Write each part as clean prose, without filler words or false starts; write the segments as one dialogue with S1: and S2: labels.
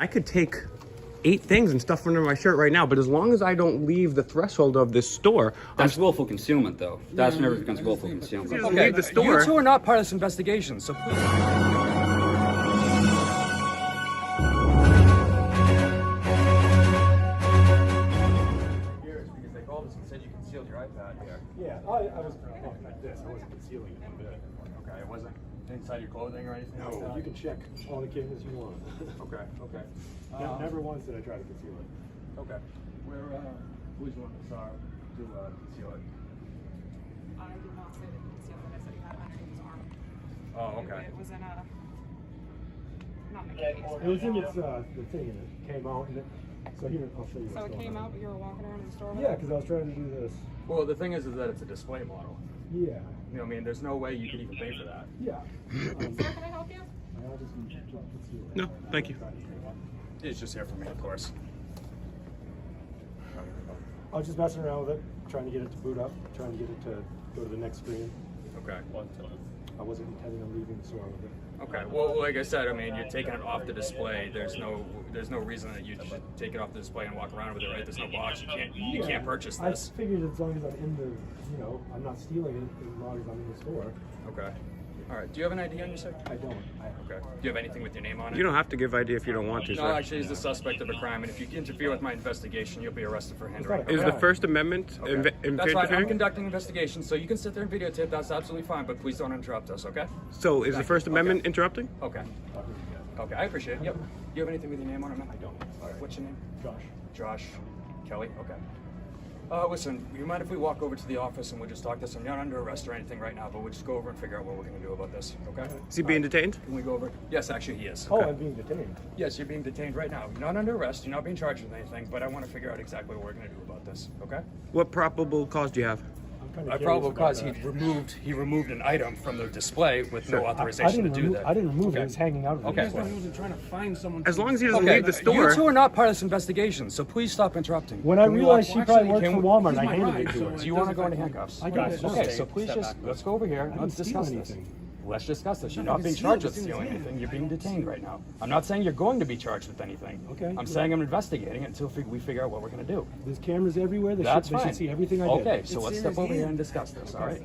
S1: I could take 8 things and stuff under my shirt right now, but as long as I don't leave the threshold of this store,
S2: that's willful concealment, though. That's never becomes willful concealment.
S1: Okay, leave the store.
S3: You two are not part of this investigation, so please.
S4: Because they called us and said you concealed your iPad here.
S5: Yeah, I was like this. I wasn't concealing it one bit.
S4: Okay, it wasn't inside your clothing or anything like that?
S5: You can check all the cameras you want.
S4: Okay, okay.
S5: Never once did I try to conceal it.
S4: Okay. Where, who's the one that saw to conceal it?
S6: I did not say that he concealed it. I said he had it underneath his arm.
S4: Oh, okay.
S6: It was in a. Not making a case.
S5: It was in its the thing, and it came out, and so here I'll show you.
S6: So it came out, but you were walking around in the store.
S5: Yeah, because I was trying to do this.
S4: Well, the thing is that it's a display model.
S5: Yeah.
S4: You know, I mean, there's no way you could even pay for that.
S5: Yeah.
S6: Sir, can I help you?
S5: I'll just conceal it.
S1: No, thank you.
S4: It's just here for me, of course.
S5: I was just messing around with it, trying to get it to boot up, trying to get it to go to the next screen.
S4: Okay.
S5: I wasn't intending on leaving the store with it.
S4: Okay. Well, like I said, I mean, you're taking it off the display. There's no reason that you should take it off the display and walk around with it, right? There's no box. You can't purchase this.
S5: I figured as long as I'm in the, I'm not stealing it as long as I'm in the store.
S4: Okay. All right. Do you have an ID on your side?
S5: I don't.
S4: Okay. Do you have anything with your name on it?
S1: You don't have to give ID if you don't want to,
S4: No,
S1: sir.
S4: actually, he's the suspect of a crime, and if you interfere with my investigation, you'll be arrested for hindering.
S1: Is the First Amendment
S4: Okay. That's fine. I'm
S1: interfering?
S4: conducting an investigation, so you can sit there and videotape. That's absolutely fine, but please don't interrupt us, okay?
S1: So is the First Amendment interrupting?
S4: Okay. Okay, I appreciate it. Yep. Do you have anything with your name on it, man? I don't. All right. What's your name?
S5: Josh.
S4: Josh Kelly. Okay. Listen, you mind if we walk over to the office and we'll just talk this? I'm not under arrest or anything right now, but we'll just go over and figure out what we're going to do about this, okay?
S1: Is he being detained?
S4: Can we go over? Yes, actually, he is.
S5: Oh, I'm being detained.
S4: Yes, you're being detained right now. You're not under arrest. You're not being charged with anything, but I want to figure out exactly what we're going to do about this, okay?
S1: What probable cause do you have?
S4: A probable cause he removed an item from the display with no authorization to do that.
S5: I didn't remove it. It was hanging out of the
S4: Okay.
S5: display.
S3: He wasn't trying to find someone.
S1: As long as he doesn't leave the
S3: You
S1: store.
S3: two are not part of this investigation, so please stop interrupting.
S5: When I
S3: Can we
S5: realized
S3: walk-
S5: she probably
S3: Actually,
S5: worked for Walmart, I
S3: he's my
S5: handed
S3: ride,
S5: it to
S3: so
S5: her.
S4: Do you want to go into handcuffs?
S5: I got it.
S4: Okay, so please just, let's go over here. Let's discuss
S5: steal
S4: this.
S5: anything.
S4: Let's discuss this. You're not being charged with stealing anything. You're being detained right now. I'm not saying you're going to be charged with anything.
S5: Okay.
S4: I'm saying I'm investigating it until we figure out what we're going to do.
S5: There's cameras everywhere. They
S4: That's
S5: should, they
S4: fine.
S5: should see everything I did.
S4: Okay, so let's step over here and discuss this, all right?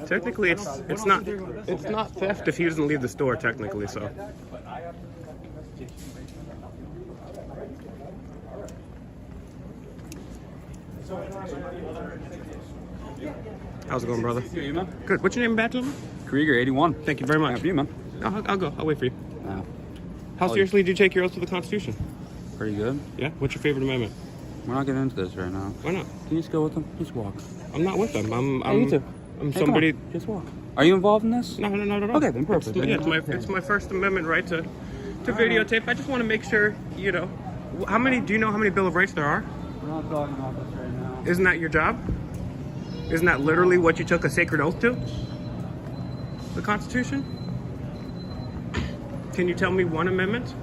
S1: Technically, it's not theft if he doesn't leave the store. Technically, so. How's it going, brother?
S2: Here, you man.
S1: Good. What's your name, Bachelor?
S2: Krieger, 81.
S1: Thank you very much.
S2: Happy, man.
S1: I'll go. I'll wait for you.
S2: Yeah.
S1: How seriously do you take your oath to the Constitution?
S2: Pretty good.
S1: Yeah. What's your favorite amendment?
S2: We're not getting into this right now.
S1: Why not?
S2: Can you just go with them? Just walk.
S1: I'm not with them.
S2: Me too.
S1: I'm
S2: Hey,
S1: somebody.
S2: come on, just walk. Are you involved in this?
S1: No, not at all.
S2: Okay, then perfect.
S1: It's my First Amendment right to videotape. I just want to make sure, do you know how many Bill of Rights there are?
S2: We're not talking about this right now.
S1: Isn't that your job? Isn't that literally what you took a sacred oath to? The Constitution? Can you tell me one amendment?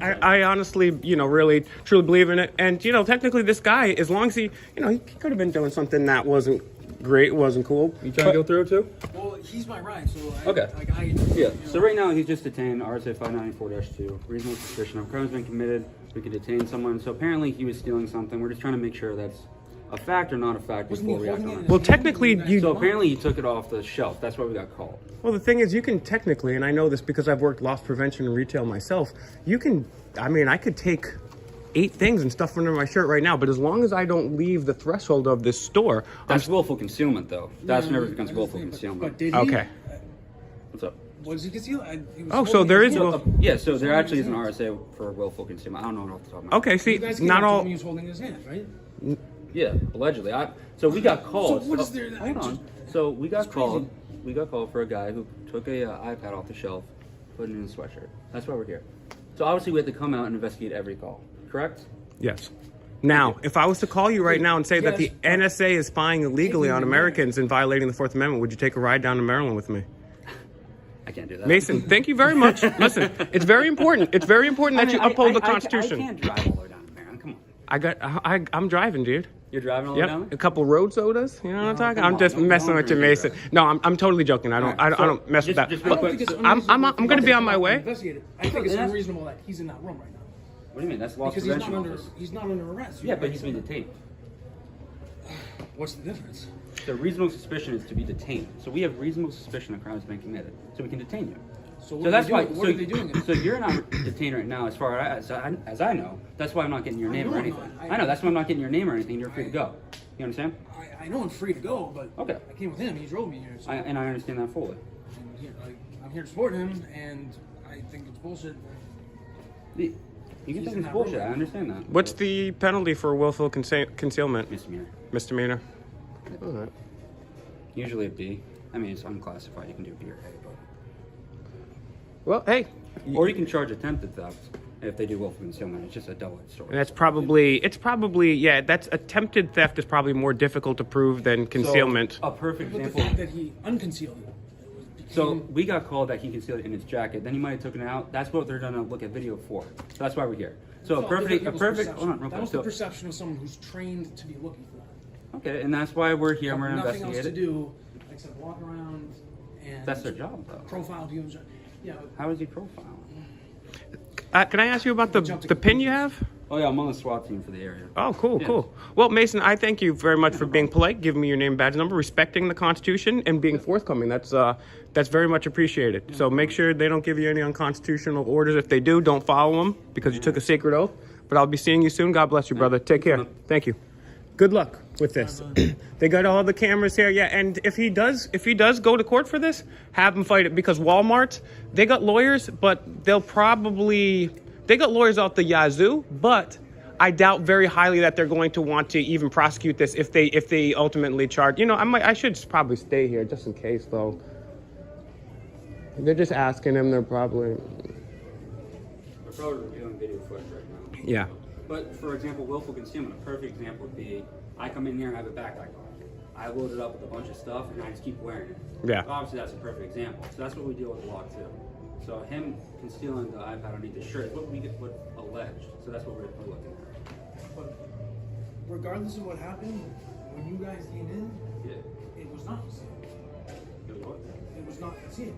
S1: I honestly, really, truly believe in it. And, technically this guy, as long as he could have been doing something that wasn't great, wasn't cool.
S4: You trying to go through too?
S3: Well, he's my ride, so
S2: Okay.
S3: I
S2: Yeah, so right now he's just detained, RSA 594-2. Reasonable suspicion of a crime has been committed. We could detain someone. So apparently he was stealing something. We're just trying to make sure that's a fact or not a fact before we act on it.
S1: Well, technically,
S2: So apparently he took it off the shelf. That's why we got called.
S1: Well, the thing is, you can technically, and I know this because I've worked loss prevention and retail myself, I could take 8 things and stuff under my shirt right now, but as long as I don't leave the threshold of this store,
S2: That's willful concealment, though. That's never becomes willful concealment.
S3: But did he?
S1: okay.
S2: What's up?
S3: Was he concealed?
S1: Oh, so there is
S2: Yeah, so there actually is an RSA for willful concealment. I don't know off the top of my head.
S1: Okay, see,
S3: You guys
S1: not all.
S3: He was holding his hand, right?
S2: Yeah, allegedly. So we got called.
S3: So what is there-
S2: Hold on. So we got called. We got called for a guy who took a iPad off the shelf, put it in his sweatshirt. That's why we're here. So obviously we have to come out and investigate every call. Correct?
S1: Yes. Now, if I was to call you right now and say that the NSA is spying illegally on Americans and violating the Fourth Amendment, would you take a ride down to Maryland with me?
S2: I can't do that.
S1: Mason, thank you very much. Listen, it's very important. It's very important that you uphold the Constitution.
S2: I can't drive all the way down to Maryland. Come on.
S1: I'm driving, dude.
S2: You're driving all the way down
S1: Yep,
S2: there?
S1: a couple road sodas. You know what I'm talking?
S2: come
S1: I'm
S2: on,
S1: just
S2: don't
S1: messing with you,
S2: drink
S1: Mason.
S2: that.
S1: No, I'm totally joking. I don't mess with that.
S2: just
S3: I
S2: real
S3: don't
S2: quick.
S3: think it's
S2: so-
S3: unreasonable.
S1: I'm gonna be on my way.
S3: Investigate it. I think it's
S2: that's-
S3: unreasonable that he's in that room right now
S2: What do you mean? That's loss
S3: because
S2: prevention.
S3: he's not under arrest.
S2: Yeah, but he's being detained.
S3: What's the difference?
S2: The reasonable suspicion is to be detained. So we have reasonable suspicion a crime has been committed. So we can detain you.
S3: So what are they doing? What are they doing?
S2: So you're not detained right now, as far as I know. That's why I'm not getting your name
S3: know
S2: or
S3: I'm
S2: anything.
S3: not.
S2: I know. That's why I'm not getting your name or anything. You're free to go. You understand?
S3: I know I'm free to go, but
S2: Okay.
S3: I came with him. He drove me here. So
S2: And I understand that fully.
S3: I'm here to support him, and I think it's bullshit.
S2: You can
S3: He's
S2: think
S3: in
S2: it's
S3: that
S2: bullshit.
S3: room.
S2: I understand that.
S1: What's the penalty for willful concealment?
S2: Misdemeanor?
S1: Misdemeanor. All right.
S2: Usually a B. I mean, it's unclassified. You can do B or A,
S1: Well, hey,
S2: but or you can charge attempted theft if they do willful concealment. It's just a double-edged sword.
S1: that's probably yeah. That's attempted theft is probably more difficult to prove than concealment.
S2: So, a perfect
S3: But the
S2: example.
S3: fact that he unconcealed it.
S2: So we got called that he concealed it in his jacket. Then he might have taken it out. That's what they're gonna look at video for. So that's why we're here. So
S3: It's all
S2: a perfect. Hold on, real
S3: That
S2: quick.
S3: was the
S2: So,
S3: perception of someone who's trained to be looking for that.
S2: okay, and that's why we're here. We're gonna
S3: Nothing else
S2: investigate
S3: to
S2: it.
S3: do except walk around and
S2: That's their job, though.
S3: profile people. Yeah, but
S2: How is he profiling?
S1: Can I ask you about the pin you have?
S2: Oh yeah, I'm on the SWAT team for the area.
S1: Oh, cool,
S2: Yes.
S1: cool. Well, Mason, I thank you very much for being polite, giving me your name, badge number, respecting the Constitution, and being forthcoming. That's very much appreciated. So make sure they don't give you any unconstitutional orders. If they do, don't follow them because you took a sacred oath. But I'll be seeing you soon. God bless you, brother. Take care. Thank you. Good luck with this. They got all the cameras here. Yeah, and if he does go to court for this, have him fight it because Walmart, they got lawyers, but they got lawyers out the yazoo, but I doubt very highly that they're going to want to even prosecute this if they ultimately charge. You know, I should probably stay here just in case though. They're just asking him. They're probably
S2: We're probably reviewing video footage right now.
S1: yeah.
S2: But for example, willful concealment, a perfect example would be I come in here and I have a backpack on. I load it up with a bunch of stuff and I just keep wearing it.
S1: Yeah.
S2: Obviously, that's a perfect example. So that's what we deal with a lot too. So him concealing the iPad underneath the shirt is what we get alleged. So that's what we're looking at.
S3: But regardless of what happened, when you guys came in,
S2: Yeah.
S3: it was not concealed.
S2: It was what?
S3: It was not concealed.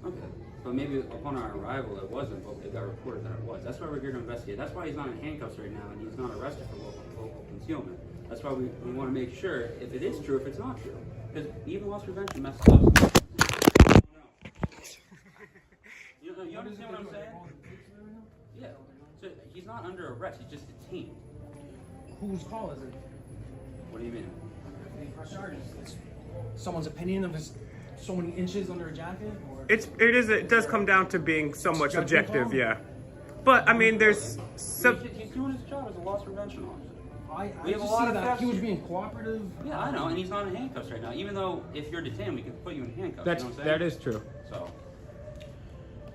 S2: Okay. But maybe upon our arrival it wasn't, but it got reported that it was. That's why we're here to investigate. That's why he's not in handcuffs right now and he's not arrested for local concealment. That's why we want to make sure if it is true, if it's not true. Because even loss prevention messes up. You understand what I'm saying? Yeah. So he's not under arrest, he's just detained.
S3: Whose call is it?
S2: What do you mean?
S3: Any press charges? It's someone's opinion of his so many inches under a jacket, or
S1: It does come down to being somewhat
S3: Judgment
S1: subjective,
S3: call?
S1: yeah. But I mean, there's
S2: He's doing his job as a loss prevention officer.
S3: I
S2: We have a
S3: just
S2: lot
S3: see
S2: of
S3: that
S2: facts
S3: he was
S2: here.
S3: being cooperative.
S2: Yeah, I know, and he's not in handcuffs right now. Even though if you're detained, we can put you in handcuffs.
S1: that
S2: You know what I'm saying?
S1: is true.
S2: So,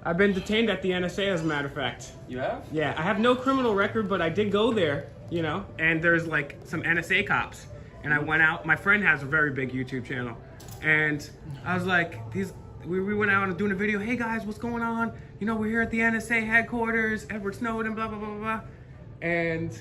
S1: I've been detained at the NSA, as a matter of fact.
S2: you have?
S1: Yeah, I have no criminal record, but I did go there, you know, and there's like some NSA cops. And I went out, my friend has a very big YouTube channel. And I was like, we went out and doing a video, hey guys, what's going on? You know, we're here at the NSA headquarters, Edward Snowden, blah, blah, blah, blah, blah. And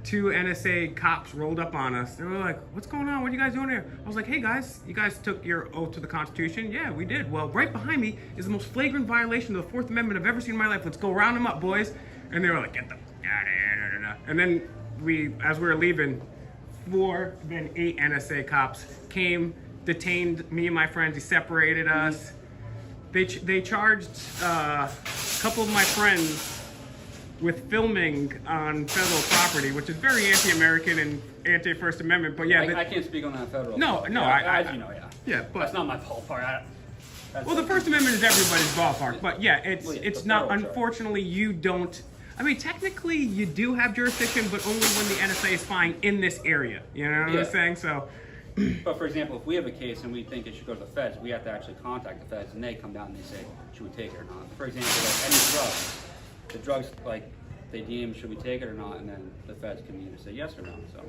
S1: 2 NSA cops rolled up on us. They were like, what's going on? What are you guys doing here? I was like, hey guys, you guys took your oath to the Constitution? Yeah, we did. Well, right behind me is the most flagrant violation of the 4th Amendment I've ever seen in my life. Let's go round them up, boys. And they were like, get the out of here. And then as we were leaving, 4, then 8 NSA cops came, detained me and my friends. They separated us. They charged a couple of my friends with filming on federal property, which is very anti-American and anti-First Amendment. But yeah,
S2: I can't speak on that federal.
S1: No,
S2: stuff.
S1: no,
S2: Yeah,
S1: I-
S2: as you know, yeah.
S1: yeah, but
S2: That's not my ballpark.
S1: well, the First Amendment is everybody's ballpark. But yeah, it's
S2: Well, yeah,
S1: it's
S2: the
S1: not.
S2: federal charge.
S1: Unfortunately, you don't. I mean, technically, you do have jurisdiction, but only when the NSA is spying in this area. You know what
S2: Yeah.
S1: I'm saying? So.
S2: But for example, if we have a case and we think it should go to the feds, we have to actually contact the feds, and they come down and they say, should we take it or not? For example, like any drugs, the drugs, like, they deem should we take it or not, and then the feds can either say yes or no. So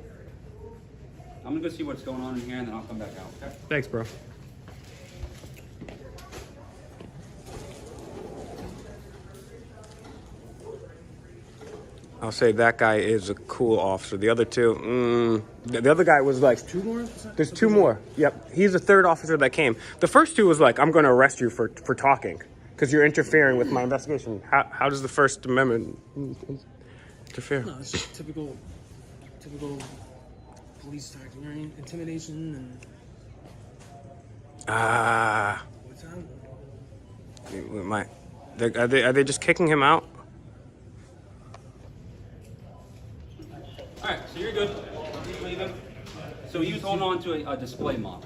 S2: I'm gonna go see what's going on in here, and then I'll come back out. Okay?
S1: Thanks, bro. I'll say that guy is a cool officer. The other two, the other guy was like,
S3: Two more?
S1: there's two more. Yep, he's the third officer that came. The first two was like, I'm going to arrest you for talking because you're interfering with my investigation. How does the First Amendment interfere?
S3: No, it's just typical police tactic, right? Intimidation and what's that?
S1: Are they just kicking him out?
S2: All right, so you're good. He's leaving. So he was holding on to a display model.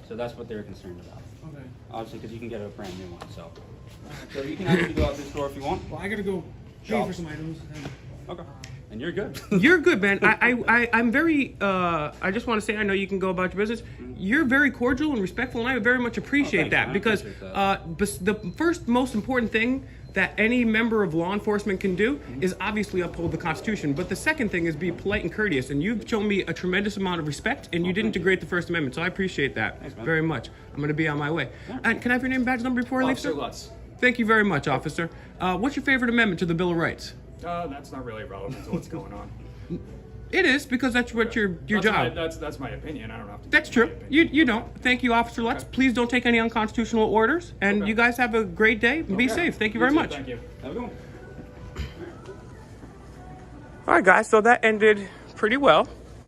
S2: So that's what they're concerned about.
S3: Okay.
S2: Obviously, because you can get a brand new one. So you can actually go out this door if you want.
S3: Well, I gotta go pay
S2: Shop.
S3: for some items. And
S2: Okay. And you're good.
S1: You're good, man. I'm very, I just want to say, I know you can go about your business. You're very cordial and respectful, and I very much appreciate
S2: thanks,
S1: that
S2: man. I
S1: because
S2: appreciate
S1: the first most important thing that any member of law enforcement can do is obviously uphold the Constitution. But the second thing is be polite and courteous, and you've shown me a tremendous amount of respect, and you didn't degrade the First Amendment, so I appreciate that very much. I'm going to be on my way. And can I have your name and badge number before I leave, sir?
S4: Officer Lutz.
S1: Thank you very much, officer. What's your favorite amendment to the Bill of Rights?
S4: That's not really relevant to what's going on.
S1: It is, because that's what your job.
S4: That's my opinion. I don't have to.
S1: That's
S4: give my
S1: true.
S4: opinion.
S1: You don't. Thank you, Officer Lutz. Please don't take any unconstitutional orders. And
S4: Okay.
S1: you guys have a great day. And be
S4: Okay.
S1: safe. Thank you very
S4: too,
S1: much.
S4: Thank you.
S2: Have a good one.
S1: All right, guys. So that ended pretty well.